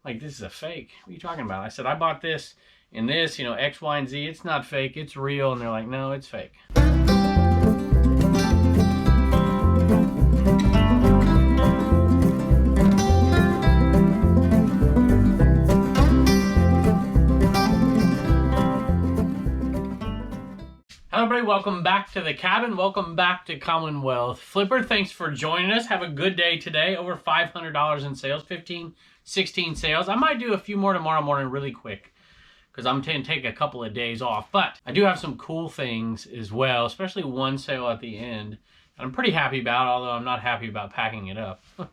Like, this is a fake. What are you talking about? I said, I bought this in this, you know, X, Y, and Z. It's not fake. It's real. And they're like, no, it's fake. Hello everybody, welcome back to the cabin. Welcome back to Commonwealth. Flipper, thanks for joining us. Have a good day today. Over $500 in sales, 15, 16 sales. I might do a few more tomorrow morning really quick because I'm going to take a couple of days off. But I do have some cool things as well, especially one sale at the end. And I'm pretty happy about, although I'm not happy about packing it up. But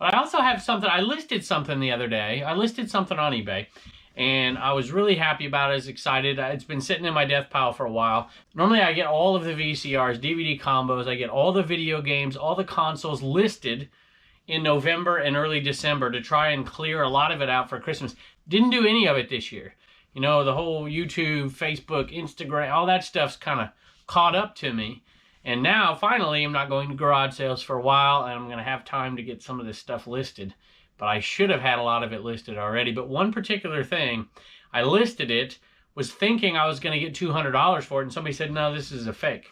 I also have something, I listed something the other day. I listed something on eBay. And I was really happy about it, I was excited. It's been sitting in my death pile for a while. Normally I get all of the VCRs, DVD combos, I get all the video games, all the consoles listed in November and early December to try and clear a lot of it out for Christmas. Didn't do any of it this year. You know, the whole YouTube, Facebook, Instagram, all that stuff's kind of caught up to me. And now, finally, I'm not going to garage sales for a while, and I'm going to have time to get some of this stuff listed. But I should have had a lot of it listed already. But one particular thing, I listed it, was thinking I was going to get $200 for it, and somebody said, no, this is a fake.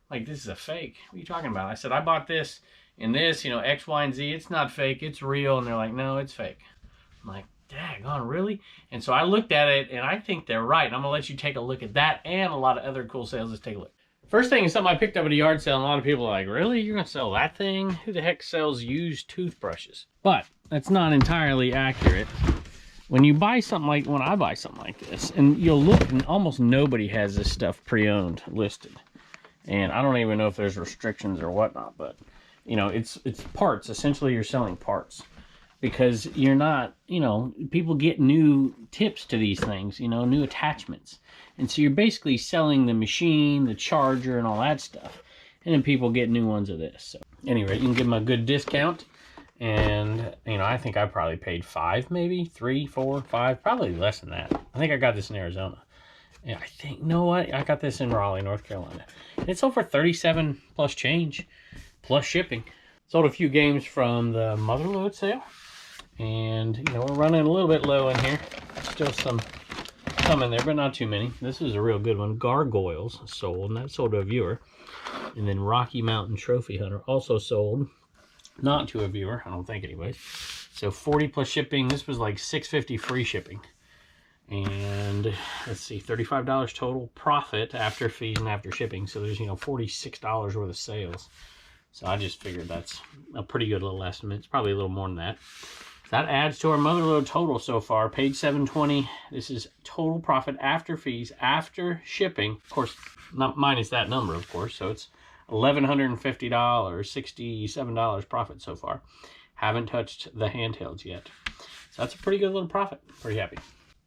Like, this is a fake. What are you talking about? I said, I bought this in this, you know, X, Y, and Z. It's not fake. It's real. And they're like, no, it's fake. I'm like, daggone, really? And so I looked at it, and I think they're right. And I'm going to let you take a look at that and a lot of other cool sales. Let's take a look. First thing is something I picked up at a yard sale, and a lot of people are like, really? You're going to sell that thing? Who the heck sells used toothbrushes? But that's not entirely accurate. When you buy something like, when I buy something like this, and you'll look, and almost nobody has this stuff pre-owned listed. And I don't even know if there's restrictions or whatnot, but, you know, it's parts. Essentially, you're selling parts. Because you're not, you know, people get new tips to these things, you know, new attachments. And so you're basically selling the machine, the charger, and all that stuff. And then people get new ones of this. So anyway, you can give them a good discount. And, you know, I think I probably paid $5, maybe 3, 4, 5, probably less than that. I think I got this in Arizona. And I think, no, what? I got this in Raleigh, North Carolina. And it's over 37 plus change, plus shipping. Sold a few games from the Motherlode sale. And, you know, we're running a little bit low in here. Still some in there, but not too many. This is a real good one. Gargoyles sold, and that sold to a viewer. And then Rocky Mountain Trophy Hunter also sold. Not to a viewer, I don't think anyways. So 40 plus shipping. This was like $6.50 free shipping. And let's see, $35 total profit after fees and after shipping. So there's, you know, $46 worth of sales. So I just figured that's a pretty good little estimate. It's probably a little more than that. That adds to our Motherlode total so far. Page 720. This is total profit after fees, after shipping. Of course, not minus that number, of course. So it's $1,150, $67 profit so far. Haven't touched the handhelds yet. So that's a pretty good little profit. Pretty happy.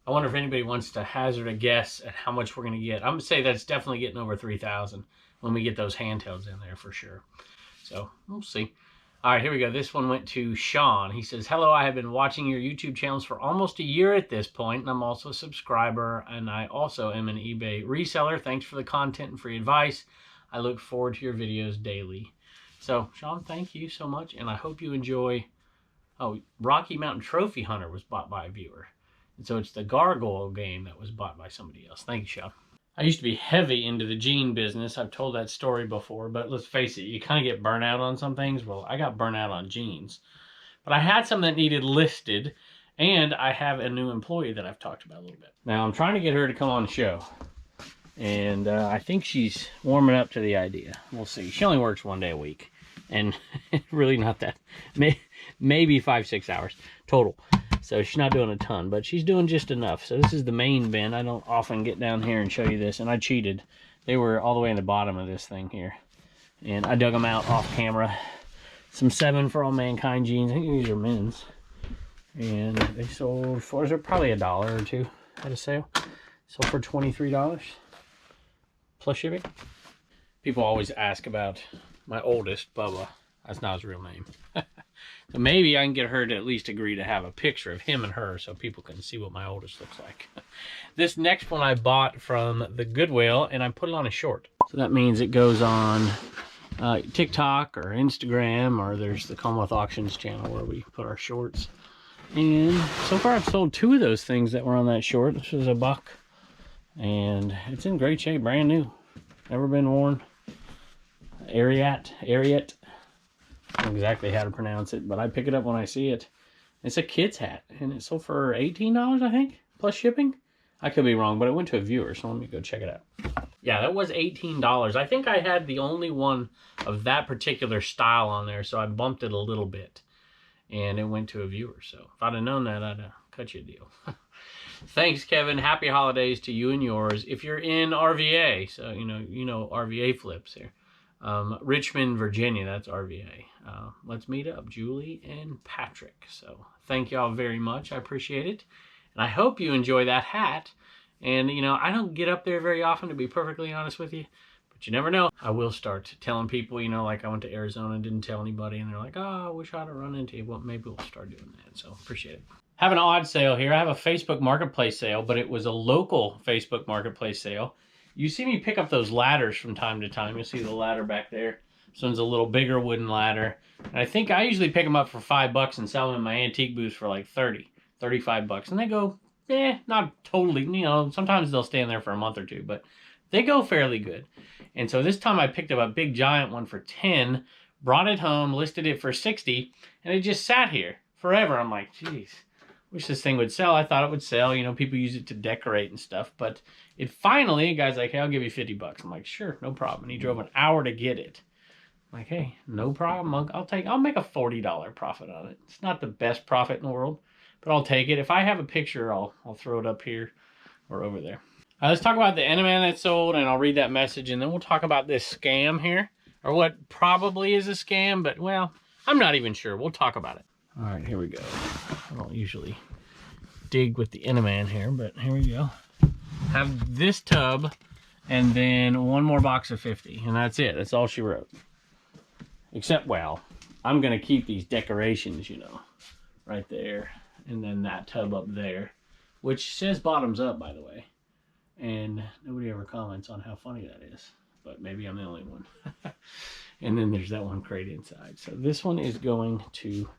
I wonder if anybody wants to hazard a guess at how much we're going to get. I'm going to say that's definitely getting over $3,000 when we get those handhelds in there for sure. So we'll see. All right, here we go. This one went to Sean. He says, hello, I have been watching your YouTube channels for almost a year at this point, and I'm also a subscriber, and I also am an eBay reseller. Thanks for the content and free advice. I look forward to your videos daily. So, Sean, thank you so much, and I hope you enjoy... Oh, Rocky Mountain Trophy Hunter was bought by a viewer. And so it's the Gargoyle game that was bought by somebody else. Thank you, Sean. I used to be heavy into the jean business. I've told that story before, but let's face it, you kind of get burnt out on some things. Well, I got burnt out on jeans. But I had some that needed listed, and I have a new employee that I've talked about a little bit. Now, I'm trying to get her to come on the show, and I think she's warming up to the idea. We'll see. She only works 1 day a week, and really not that. Maybe 5-6 hours total. So she's not doing a ton, but she's doing just enough. So this is the main bin. I don't often get down here and show you this, and I cheated. They were all the way in the bottom of this thing here. And I dug them out off camera. Some 7 for All Mankind jeans. I think these are men's. And they sold for, they're probably $1 or $2 at a sale. Sold for $23 plus shipping. People always ask about my oldest, Bubba. That's not his real name. So maybe I can get her to at least agree to have a picture of him and her so people can see what my oldest looks like. This next one I bought from the Goodwill, and I put it on a short. So that means it goes on TikTok or Instagram, or there's the Commonwealth Auctions channel where we put our shorts. And so far I've sold 2 of those things that were on that short. This was $1. And it's in great shape, brand new. Never been worn. Ariat. I don't know exactly how to pronounce it, but I pick it up when I see it. It's a kid's hat, and it sold for $18, I think, plus shipping. I could be wrong, but it went to a viewer, so let me go check it out. Yeah, that was $18. I think I had the only one of that particular style on there, so I bumped it a little bit, and it went to a viewer. So if I'd have known that, I'd have cut you a deal. Thanks, Kevin. Happy holidays to you and yours. If you're in RVA, so you know RVA flips here. Richmond, Virginia, that's RVA. Let's meet up, Julie and Patrick. So thank y'all very much. I appreciate it. And I hope you enjoy that hat. And, I don't get up there very often, to be perfectly honest with you. But you never know. I will start telling people, like I went to Arizona and didn't tell anybody. And they're like, oh, I wish I'd have run into you. Well, maybe we'll start doing that. So appreciate it. Have an odd sale here. I have a Facebook Marketplace sale, but it was a local Facebook Marketplace sale. You see me pick up those ladders from time to time. You'll see the ladder back there. This one's a little bigger wooden ladder. And I think I usually pick them up for $5 and sell them in my antique booth for like 30, 35 bucks. And they go, not totally, sometimes they'll stay in there for a month or two, but they go fairly good. And so this time I picked up a big giant one for 10, brought it home, listed it for 60, and it just sat here forever. I'm like, geez. Wish this thing would sell. I thought it would sell. People use it to decorate and stuff. But it finally, a guy's like, hey, I'll give you $50. I'm like, sure, no problem. And he drove an hour to get it. I'm like, hey, no problem. I'll make a $40 profit on it. It's not the best profit in the world, but I'll take it. If I have a picture, I'll throw it up here or over there. All right, let's talk about the Enaman that sold, and I'll read that message, and then we'll talk about this scam here, or what probably is a scam, but, well, I'm not even sure. We'll talk about it. All right, here we go. I don't usually dig with the Enaman here, but here we go. Have this tub and then one more box of 50, and that's it. That's all she wrote. Except, well, I'm going to keep these decorations, right there, and then that tub up there, which says bottoms up, by the way. And nobody ever comments on how funny that is, but maybe I'm the only one. And then there's that one crate inside. So this one is going to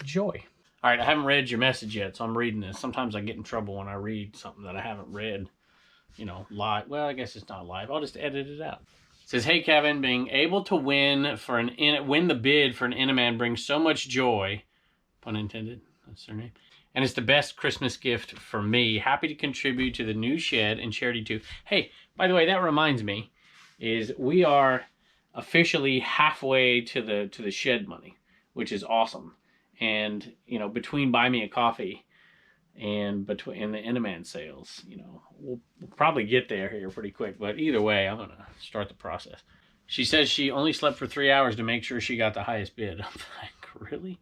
Joy. All right, I haven't read your message yet, so I'm reading this. Sometimes I get in trouble when I read something that I haven't read, live. Well, I guess it's not live. I'll just edit it out. It says, hey, Kevin, being able to win the bid for an Enaman brings so much joy. Pun intended. That's their name. And it's the best Christmas gift for me. Happy to contribute to the new shed and charity too. Hey, by the way, that reminds me, is we are officially halfway to the shed money, which is awesome. And, between Buy Me a Coffee and the Enaman sales, we'll probably get there here pretty quick. But either way, I'm going to start the process. She says she only slept for 3 hours to make sure she got the highest bid. I'm like, really?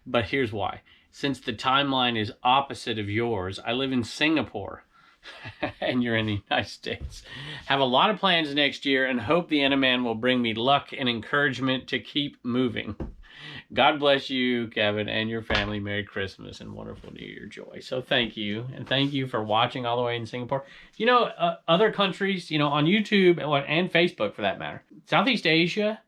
But here's why. Since the timeline is opposite of yours, I live in Singapore and you're in the United States. Have a lot of plans next year and hope the Enaman will bring me luck and encouragement to keep moving. God bless you, Kevin, and your family. Merry Christmas and wonderful New Year, Joy. So thank you, and thank you for watching all the way in Singapore. Other countries, on YouTube and Facebook for that matter. Southeast Asia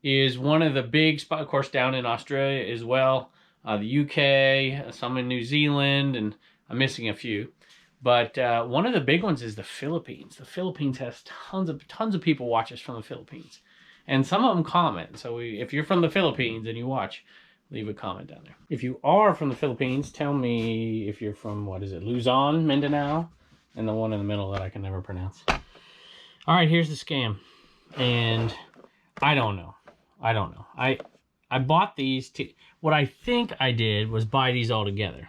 is one of the big spots, of course, down in Australia as well. The UK, some in New Zealand, and I'm missing a few. But one of the big ones is the Philippines. The Philippines has tons of people watch us from the Philippines. And some of them comment. So if you're from the Philippines and you watch, leave a comment down there. If you are from the Philippines, tell me if you're from, Luzon, Mindanao, and the one in the middle that I can never pronounce. All right, here's the scam. And I don't know. I bought these. What I think I did was buy these all together.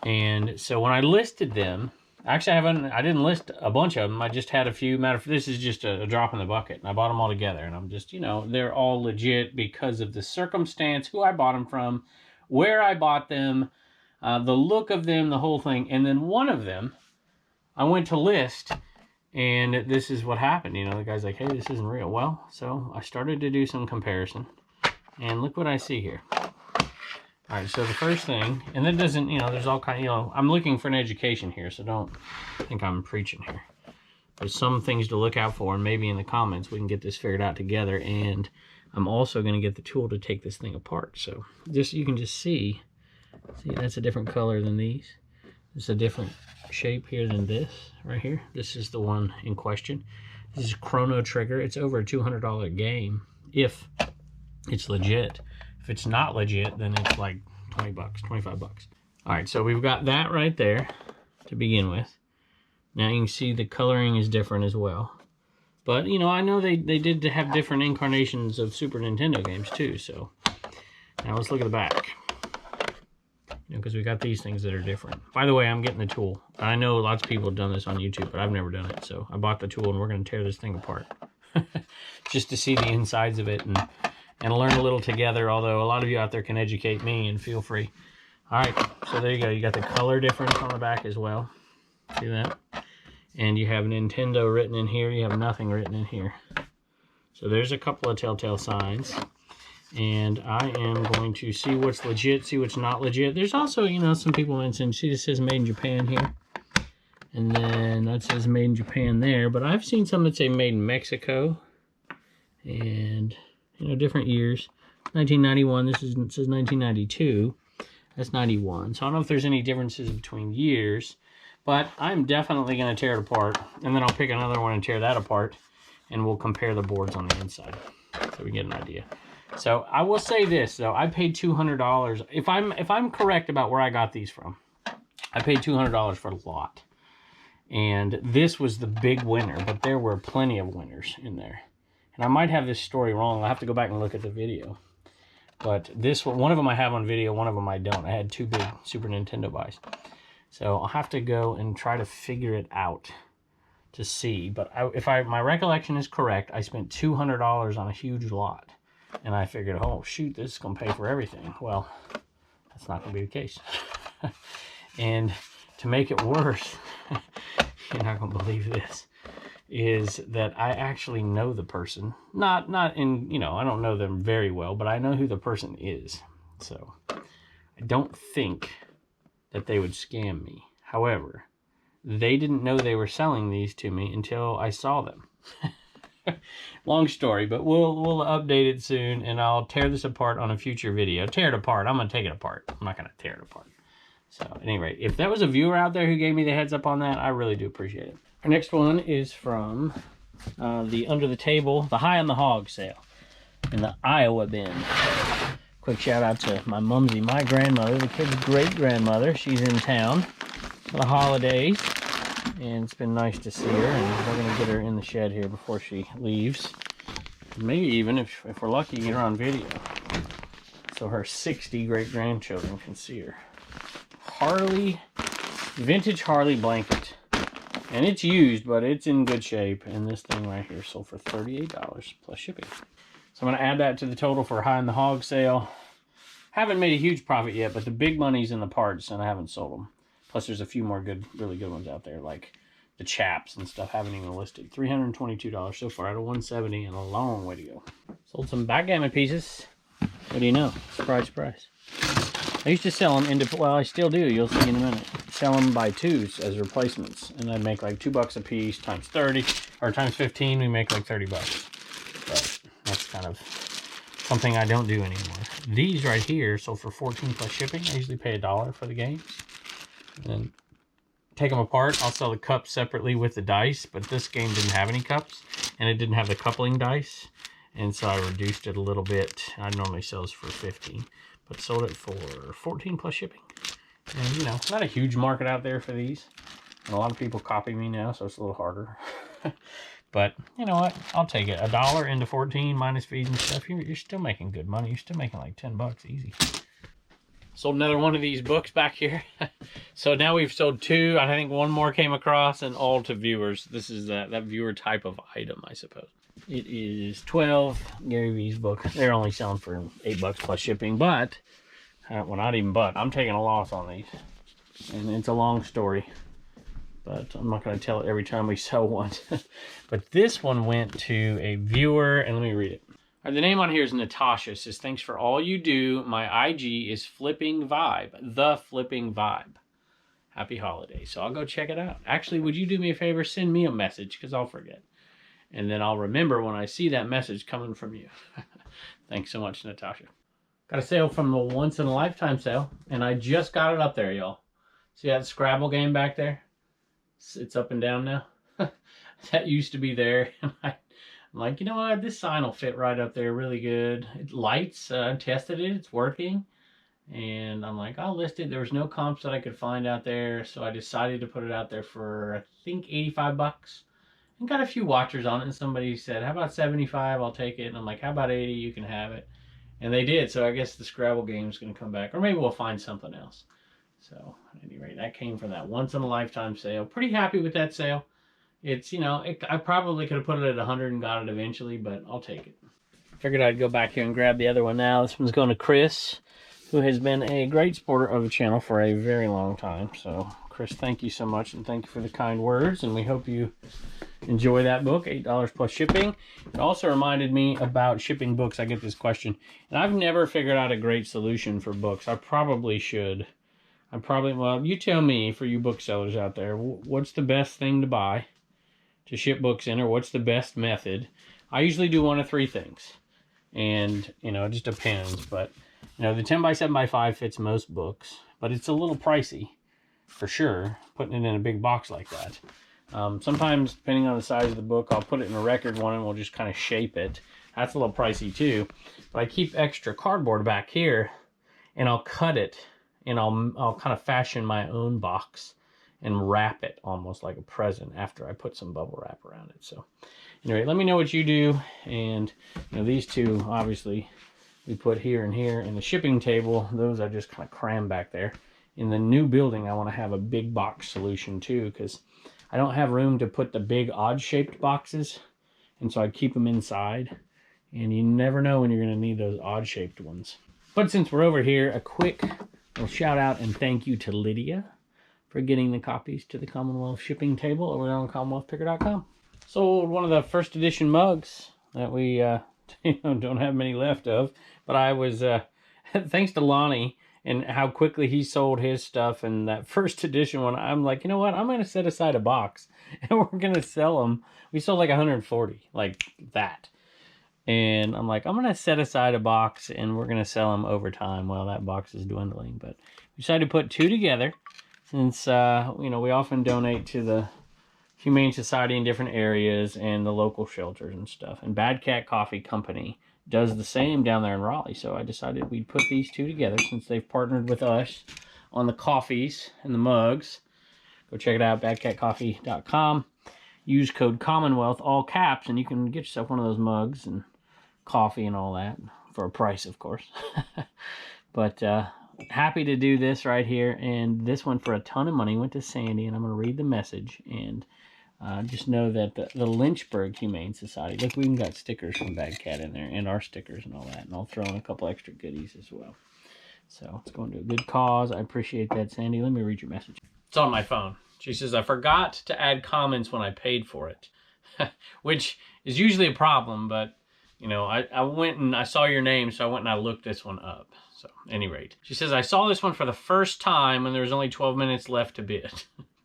And so when I listed them, actually I didn't list a bunch of them. I just had a few. This is just a drop in the bucket. And I bought them all together. And I'm just, they're all legit because of the circumstance, who I bought them from, where I bought them, the look of them, the whole thing. And then one of them, I went to list, and this is what happened. The guy's like, hey, this isn't real. Well, so I started to do some comparison. And look what I see here. All right, so the first thing, and that doesn't, there's all kind of, I'm looking for an education here, so don't think I'm preaching here. There's some things to look out for, and maybe in the comments we can get this figured out together. And I'm also going to get the tool to take this thing apart. So you can just see See, that's a different color than these. It's a different shape here than this right here. This is the one in question. This is Chrono Trigger. It's over a $200 game if it's legit. If it's not legit, then it's like 20 bucks, 25 bucks. All right, so we've got that right there to begin with. Now you can see the coloring is different as well. But, you know, I know they did have different incarnations of Super Nintendo games too, so. Now let's look at the back. You know, because we got these things that are different. By the way, I'm getting the tool. I know lots of people have done this on YouTube, but I've never done it. So I bought the tool and we're going to tear this thing apart. Just to see the insides of it and learn a little together, although a lot of you out there can educate me, and feel free. All right, so there you go. You got the color difference on the back as well. See that? And you have Nintendo written in here. You have nothing written in here. So there's a couple of telltale signs. And I am going to see what's legit, see what's not legit. There's also, you know, some people mentioned, see this says made in Japan here. And then that says made in Japan there. But I've seen some that say made in Mexico. And, you know, different years. 1991, it says 1992. That's 91. So I don't know if there's any differences between years. But I'm definitely going to tear it apart. And then I'll pick another one and tear that apart. And we'll compare the boards on the inside. So we get an idea. So I will say this, though. I paid $200. If I'm correct about where I got these from, I paid $200 for a lot. And this was the big winner. But there were plenty of winners in there. And I might have this story wrong. I'll have to go back and look at the video. But this one of them I have on video. One of them I don't. I had two big Super Nintendo buys. So I'll have to go and try to figure it out to see. But if my recollection is correct, I spent $200 on a huge lot. And I figured, oh, shoot, this is going to pay for everything. Well, that's not going to be the case. And to make it worse, you're not going to believe this, is that I actually know the person. Not in, you know, I don't know them very well, but I know who the person is. So I don't think that they would scam me. However, they didn't know they were selling these to me until I saw them. Long story, but we'll update it soon, and I'll tear this apart on a future video. Tear it apart. I'm going to take it apart. I'm not going to tear it apart. So, at any rate, if that was a viewer out there who gave me the heads up on that, I really do appreciate it. Our next one is from the Under the Table, the High on the Hog sale in the Iowa bin. Quick shout out to my mumsy, my grandmother, the kid's great-grandmother. She's in town for the holidays, and it's been nice to see her, and we're going to get her in the shed here before she leaves. Maybe even, if we're lucky, get her on video, so her 60 great-grandchildren can see her. Harley, vintage Harley blanket. And it's used, but it's in good shape. And this thing right here sold for $38 plus shipping. So I'm going to add that to the total for High on the Hog sale. Haven't made a huge profit yet, but the big money's in the parts, and I haven't sold them. Plus, there's a few more really good ones out there, like the chaps and stuff. Haven't even listed. $322 so far out of $170, and a long way to go. Sold some backgammon pieces. What do you know? Surprise, surprise. I used to sell them well, I still do. You'll see in a minute. Sell them by twos as replacements, and I'd make like $2 a piece times 30, or times 15. We make like 30 bucks. But that's kind of something I don't do anymore. These right here sold for 14 plus shipping. I usually pay $1 for the games. And then take them apart. I'll sell the cups separately with the dice, but this game didn't have any cups, and it didn't have the coupling dice, and so I reduced it a little bit. I normally sell this for 15, but sold it for 14 plus shipping. And, you know, not a huge market out there for these. And a lot of people copy me now, so it's a little harder. But, you know what? I'll take it. $1 into 14 minus fees and stuff. You're still making good money. You're still making like 10 bucks easy. Sold another one of these books back here. So now we've sold two. I think one more came across, and all to viewers. This is that viewer type of item, I suppose. It is 12 Gary V's book. They're only selling for $8 plus shipping, but well, not even but. I'm taking a loss on these, and it's a long story, but I'm not going to tell it every time we sell one. But this one went to a viewer, and let me read it. All right, the name on here is Natasha. It says, thanks for all you do. My IG is Flipping Vibe, the Flipping Vibe. Happy holidays. So I'll go check it out. Actually, would you do me a favor? Send me a message, because I'll forget. And then I'll remember when I see that message coming from you. Thanks so much, Natasha. Got a sale from the once in a lifetime sale, and I just got it up there, y'all. See that Scrabble game back there? It's up and down now. That used to be there. I'm like, you know what? This sign will fit right up there really good. It lights. I tested it. It's working. And I'm like, I'll list it. There was no comps that I could find out there, so I decided to put it out there for, I think, 85 bucks. And got a few watchers on it, and somebody said, how about 75? I'll take it. And I'm like, how about 80? You can have it. And they did, so I guess the Scrabble game is going to come back. Or maybe we'll find something else. So, at any rate, that came from that once-in-a-lifetime sale. Pretty happy with that sale. It's, you know, I probably could have put it at 100 and got it eventually, but I'll take it. Figured I'd go back here and grab the other one now. This one's going to Chris, who has been a great supporter of the channel for a very long time. So, Chris, thank you so much, and thank you for the kind words, and we hope you enjoy that book, $8 plus shipping. It also reminded me about shipping books. I get this question, and I've never figured out a great solution for books. I probably should. Well, you tell me, for you booksellers out there, what's the best thing to buy to ship books in, or what's the best method? I usually do one of three things, and, you know, it just depends, but, you know, the 10x7x5 fits most books, but it's a little pricey, for sure, putting it in a big box like that. Sometimes, depending on the size of the book, I'll put it in a record one and we'll just kind of shape it. That's a little pricey too. But I keep extra cardboard back here, and I'll cut it, and I'll kind of fashion my own box and wrap it almost like a present after I put some bubble wrap around it. So anyway, let me know what you do. And, you know, these two, obviously, we put here and here. And the shipping table, those I just kind of cram back there. In the new building, I want to have a big box solution too, because I don't have room to put the big odd-shaped boxes, and so I keep them inside, and you never know when you're going to need those odd-shaped ones. But since we're over here, a quick little shout-out and thank you to Lydia for getting the copies to the Commonwealth shipping table over there on CommonwealthPicker.com. Sold one of the first edition mugs that we don't have many left of, but I was, thanks to Lonnie, and how quickly he sold his stuff, and that first edition one, I'm like, you know what? I'm going to set aside a box, and we're going to sell them. We sold like 140, like that. And I'm like, I'm going to set aside a box, and we're going to sell them over time. Well, that box is dwindling, but we decided to put two together, since, you know, we often donate to the Humane Society in different areas and the local shelters and stuff. And Bad Cat Coffee Company does the same down there in Raleigh, so I decided we'd put these two together since they've partnered with us on the coffees and the mugs. Go check it out, badcatcoffee.com. Use code Commonwealth, all caps, and you can get yourself one of those mugs and coffee and all that for a price, of course. But happy to do this right here, and this one for a ton of money went to Sandy, and I'm going to read the message. And just know that the Lynchburg Humane Society, look, we even got stickers from Bad Cat in there, and our stickers and all that, and I'll throw in a couple extra goodies as well. So it's going to a good cause. I appreciate that, Sandy. Let me read your message. It's on my phone. She says, I forgot to add comments when I paid for it, which is usually a problem, but, you know, I went and I saw your name, so I went and I looked this one up. So, at any rate, she says, I saw this one for the first time when there was only 12 minutes left to bid.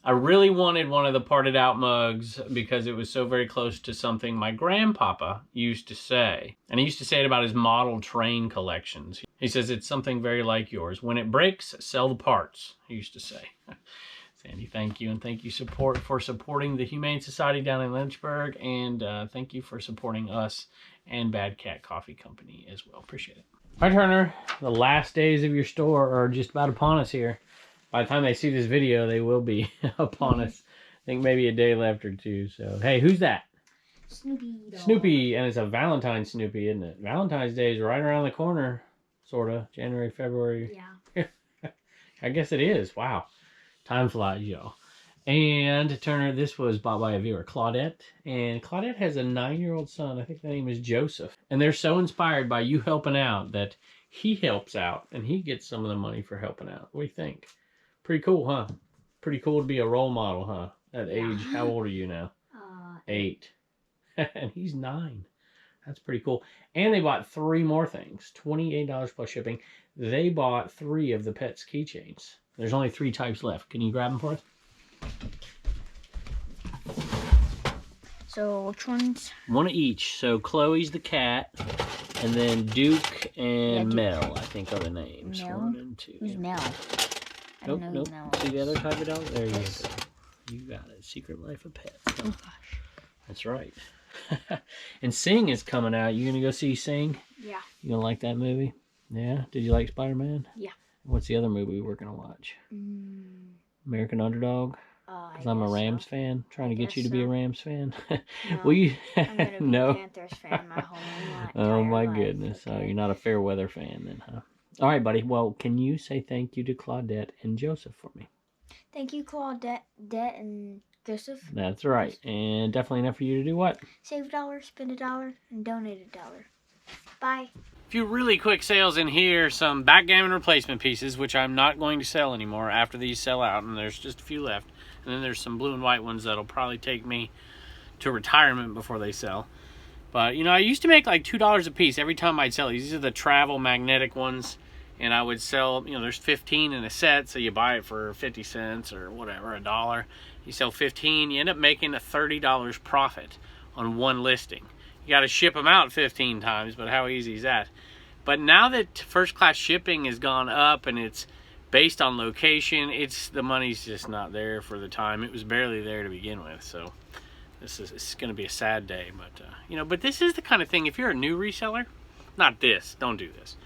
I really wanted one of the parted out mugs because it was so very close to something my grandpapa used to say. And he used to say it about his model train collections. He says it's something very like yours. When it breaks, sell the parts, he used to say. Sandy, thank you. And thank you for supporting the Humane Society down in Lynchburg. And thank you for supporting us and Bad Cat Coffee Company as well. Appreciate it. All right, Turner, the last days of your store are just about upon us here. By the time they see this video, they will be upon us. I think maybe a day left or two. So, hey, who's that? Snoopy dog. Snoopy, and it's a Valentine's Snoopy, isn't it? Valentine's Day is right around the corner, sort of. January, February. Yeah. I guess it is. Wow. Time flies, y'all. And, Turner, this was bought by a viewer, Claudette. And Claudette has a 9-year-old son. I think the name is Joseph. And they're so inspired by you helping out that he helps out, and he gets some of the money for helping out. What do you think? Pretty cool, huh? Pretty cool to be a role model, huh? At age, how old are you now? 8. And he's 9. That's pretty cool. And they bought 3 more things. $28 plus shipping. They bought 3 of the Pets keychains. There's only 3 types left. Can you grab them for us? So which ones? One of each. So Chloe's the cat. And then Duke and Duke. Mel, I think, are the names. Mel? 1 and 2. Who's Mel? I don't know who Mel See the is. other type of dog? There you go. You got it. Secret Life of Pets. Oh, gosh. That's right. And Sing is coming out. You gonna go see Sing? Yeah. You gonna like that movie? Yeah. Did you like Spider-Man? Yeah. What's the other movie we're gonna watch? American Underdog. Because I'm a Rams fan. Trying to get you to be a Rams fan. No, Will you? I'm gonna be No. a Panthers fan my whole life. Oh my life, goodness. okay? Oh, you're not a fair weather fan then, huh? All right, buddy. Well, can you say thank you to Claudette and Joseph for me? Thank you, Claudette and Joseph. That's right. And definitely enough for you to do what? Save $1, spend $1, and donate $1. Bye. A few really quick sales in here. Some backgammon replacement pieces, which I'm not going to sell anymore after these sell out, and there's just a few left. And then there's some blue and white ones that'll probably take me to retirement before they sell. But, you know, I used to make like $2 a piece every time I'd sell these. These are the travel magnetic ones. And I would sell, you know, there's 15 in a set, so you buy it for 50 cents or whatever, $1. You sell 15, you end up making a $30 profit on one listing. You got to ship them out 15 times, but how easy is that? But now that first class shipping has gone up and it's based on location, the money's just not there for the time. It was barely there to begin with, so it's going to be a sad day. But you know, but this is the kind of thing, if you're a new reseller, not this, don't do this.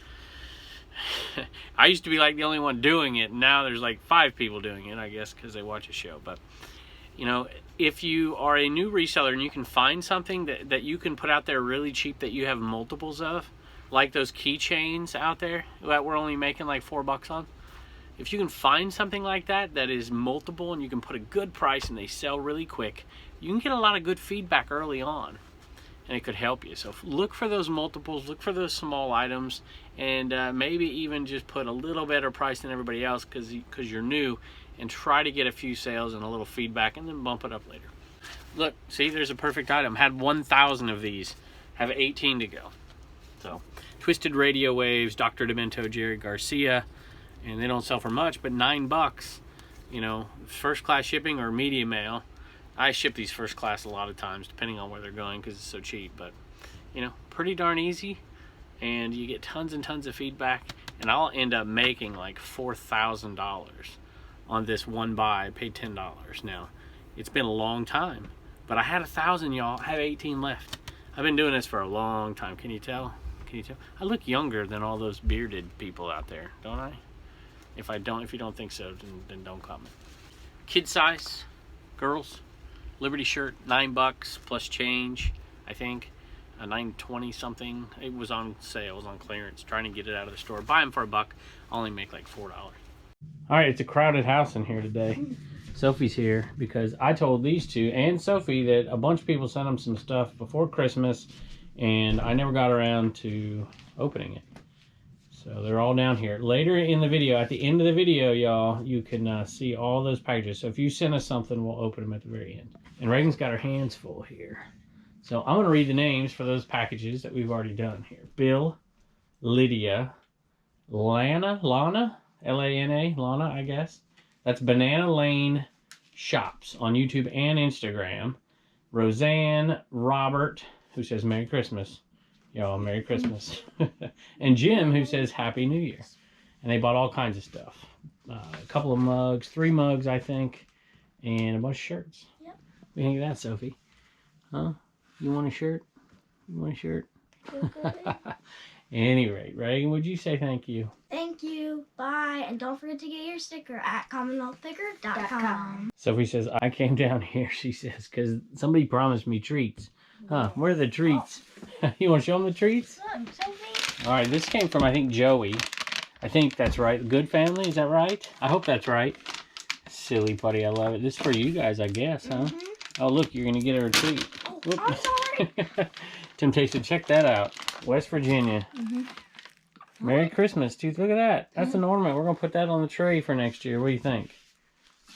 I used to be like the only one doing it. Now there's like 5 people doing it, I guess, because they watch a show. But, you know, if you are a new reseller and you can find something that you can put out there really cheap that you have multiples of, like those keychains out there that we're only making like $4 on. If you can find something like that that is multiple and you can put a good price and they sell really quick, you can get a lot of good feedback early on. And it could help you. So look for those multiples, look for those small items, and maybe even just put a little better price than everybody else because you're new, and try to get a few sales and a little feedback, and then bump it up later. Look, see, there's a perfect item. Had 1,000 of these, have 18 to go. So Twisted Radio Waves, Dr. Demento, Jerry Garcia, and they don't sell for much, but $9. You know, first class shipping or media mail. I ship these first class a lot of times, depending on where they're going, because it's so cheap. But, you know, pretty darn easy, and you get tons and tons of feedback. And I'll end up making like $4,000 on this one buy. I paid $10. Now, it's been a long time, but I had 1,000, y'all. I have 18 left. I've been doing this for a long time. Can you tell? Can you tell? I look younger than all those bearded people out there, don't I? If you don't think so, then don't comment. Kid size, girls. Liberty shirt, $9 plus change, I think. $9.20 something. It was on sale, it was on clearance. Trying to get it out of the store. Buy them for $1. I'll only make like $4. All right, it's a crowded house in here today. Sophie's here because I told these two and Sophie that a bunch of people sent them some stuff before Christmas, and I never got around to opening it. So they're all down here. Later in the video, at the end of the video, y'all, you can see all those packages. So if you send us something, we'll open them at the very end. And Reagan's got her hands full here. So I'm going to read the names for those packages that we've already done here. Bill, Lydia, Lana, L-A-N-A, Lana, I guess. That's Banana Lane Shops on YouTube and Instagram. Roseanne, Robert, who says Merry Christmas. Y'all, Merry Christmas. And Jim, who says Happy New Year. And they bought all kinds of stuff. A couple of mugs, 3 mugs, I think, and a bunch of shirts. Yep. What do you think of that, Sophie? Huh? You want a shirt? You want a shirt? Any rate, Reagan, would you say thank you? Thank you. Bye. And don't forget to get your sticker at CommonwealthPicker.com. Sophie says, I came down here, she says, because somebody promised me treats. Huh, where are the treats? Oh. You want to show them the treats? Look, Sophie. All right, this came from, I think, Joey. I think that's right. Good Family, is that right? I hope that's right. Silly putty, I love it. This is for you guys, I guess, huh? Oh, look, you're going to get her a treat. Oh, I'm sorry. Temptation, check that out. West Virginia. Merry Christmas, tooth. Look at that. That's an ornament. We're going to put that on the tray for next year. What do you think?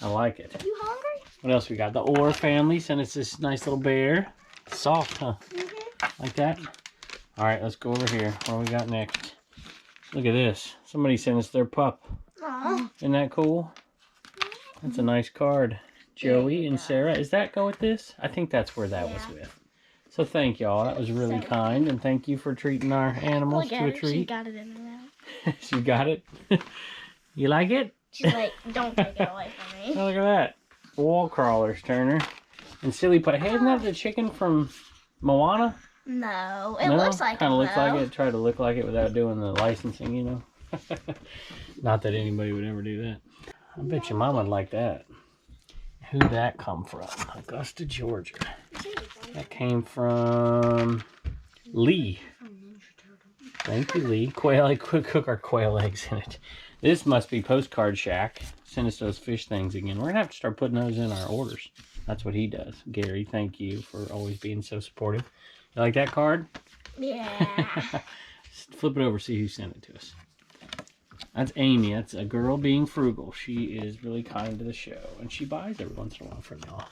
I like it. You hungry? What else we got? The Orr family sent us this nice little bear. Soft, huh? Like that? All right, let's go over here. What we got next? Look at this. Somebody sent us their pup. Aww. Isn't that cool? That's a nice card. Joey and Sarah. Does that go with this? I think that's where that was with. So thank y'all. That was really kind, and thank you for treating our animals to a treat. She got it in her mouth. She got it. You like it? She's like, don't take it away from me. Oh, look at that. Wall crawlers, Turner. And silly put. Hey, isn't that the chicken from Moana? No, it looks like it. Kind of looks like it. Try to look like it without doing the licensing, you know. Not that anybody would ever do that. I bet your mom would like that. Who'd that come from? Augusta, Georgia. That came from Lee. Thank you, Lee. Quail, I could cook our quail eggs in it. This must be Postcard Shack. Send us those fish things again. We're going to have to start putting those in our orders. That's what he does. Gary, thank you for always being so supportive. You like that card? Yeah. Flip it over, see who sent it to us. That's Amy. That's a girl being frugal. She is really kind to the show, and she buys every once in a while from y'all.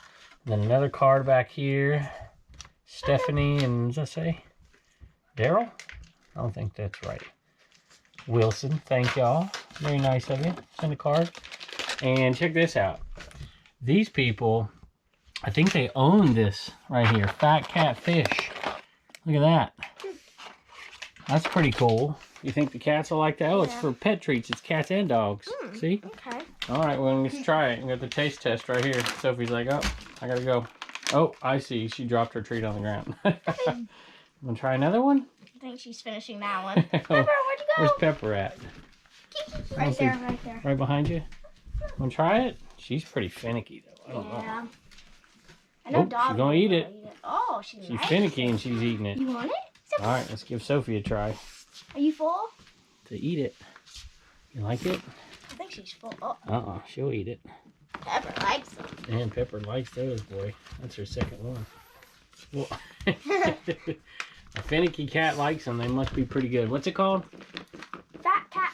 And then another card back here. Stephanie, and what does that say? Daryl? I don't think that's right. Wilson, thank y'all. Very nice of you. Send a card. And check this out. These people, I think they own this right here. Fat Cat Fish. Look at that. That's pretty cool. You think the cats will like that? Oh, it's for pet treats. It's cats and dogs. See? Okay. All right, well, let's try it. We got the taste test right here. Sophie's like, oh, I got to go. Oh, I see. She dropped her treat on the ground. Want to try another one? I think she's finishing that one. Pepper, where'd you go? Where's Pepper at? Right there, right there. Right behind you? Want to try it? She's pretty finicky, though. I don't know. I know She's going to eat it. Oh, she's finicky and she's eating it. You want it? All right, let's give Sophie a try. Are you full? To eat it. You like it? I think she's full. Oh. She'll eat it. Pepper likes them. And Pepper likes those, boy. That's her second one. Well, a finicky cat likes them. They must be pretty good. What's it called?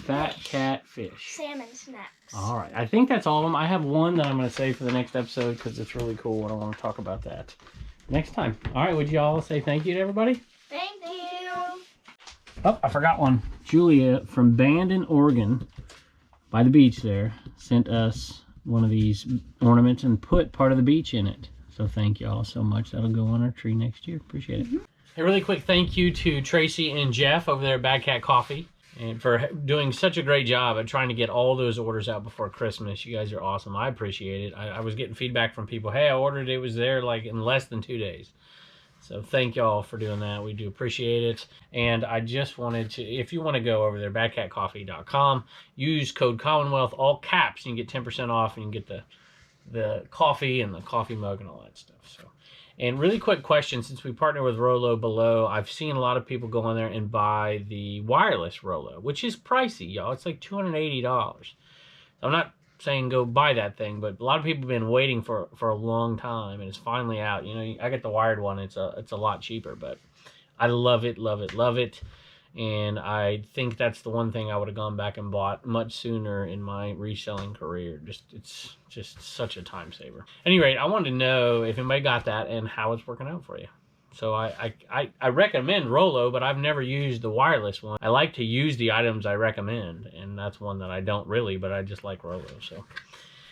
Fat Cat Fish. Salmon snacks. All right. I think that's all of them. I have one that I'm going to save for the next episode because it's really cool and I want to talk about that next time. All right. Would you all say thank you to everybody? Thank you. Oh, I forgot one. Julia from Bandon, Oregon, by the beach there, sent us one of these ornaments and put part of the beach in it. So thank you all so much. That'll go on our tree next year. Appreciate it. A really quick thank you to Tracy and Jeff over there at Bad Cat Coffee and for doing such a great job at trying to get all those orders out before Christmas. You guys are awesome. I appreciate it. I was getting feedback from people, hey, I ordered it. It was there like in less than 2 days. So thank y'all for doing that. We do appreciate it. And I just wanted to, if you want to go over there, badcatcoffee.com, use code Commonwealth, all caps, and you get 10% off and you can get the coffee and the coffee mug and all that stuff. So, and really quick question, since we partner with Rollo below, I've seen a lot of people go on there and buy the wireless Rollo, which is pricey, y'all. It's like $280. So I'm not saying go buy that thing, but a lot of people have been waiting for a long time and it's finally out. You know, I get the wired one. It's a lot cheaper, but I love it, love it, love it. And I think that's the one thing I would have gone back and bought much sooner in my reselling career. It's just such a time saver. At any rate, I wanted to know if anybody got that and how it's working out for you. So I recommend Rollo, but I've never used the wireless one. I like to use the items I recommend, and that's one that I don't really, but I just like Rollo. So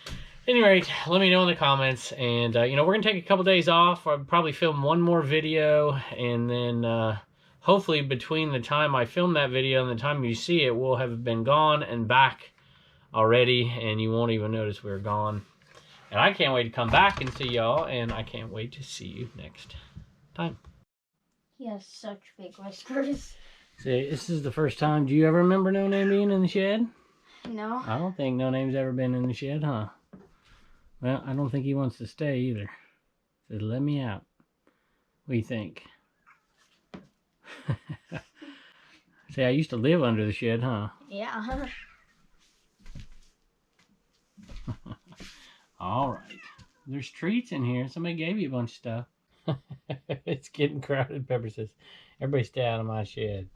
at any rate, let me know in the comments. And, you know, we're going to take a couple days off. I'll probably film one more video, and then hopefully between the time I film that video and the time you see it, we'll have been gone and back already, and you won't even notice we're gone. And I can't wait to come back and see y'all, and I can't wait to see you next time. He has such big whiskers. See, this is the first time. Do you ever remember No Name being in the shed? No. I don't think No Name's ever been in the shed, huh? Well, I don't think he wants to stay either. Says, let me out. What do you think? See, I used to live under the shed, huh? Yeah. All right. There's treats in here. Somebody gave you a bunch of stuff. It's getting crowded, Pepper says. Everybody stay out of my shed.